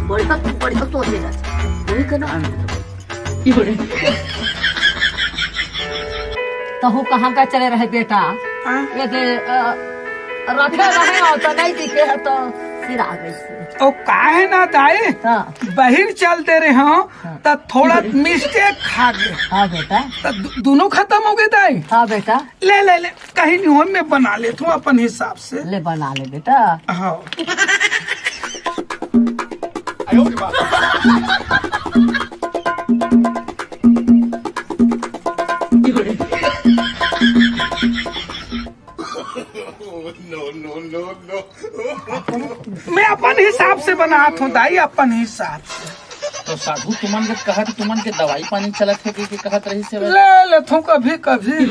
बड़ी तो सोचे ना वही के ना तो हो कहाँ का चले रहे बेटा ये के रखे रहे हो तो नहीं दिखे है तो फिर आ गई ओ काहे ना दाई बहिर चलते रहे हो तो थोड़ा मिस्टेक खा गए। हाँ बेटा तो दोनों खत्म हो गए दाई। हाँ बेटा ले ले ले कहीं नहीं में बना ले तू अपन हिसाब से ले बना ले बेटा। हाँ मैं अपन हिसाब से बनात हूँ दाई अपन हिसाब से। तो साधु तुमन के कहत तुमन के दवाई पानी चलत है कि कहत रही से ले ले तू कभी कभी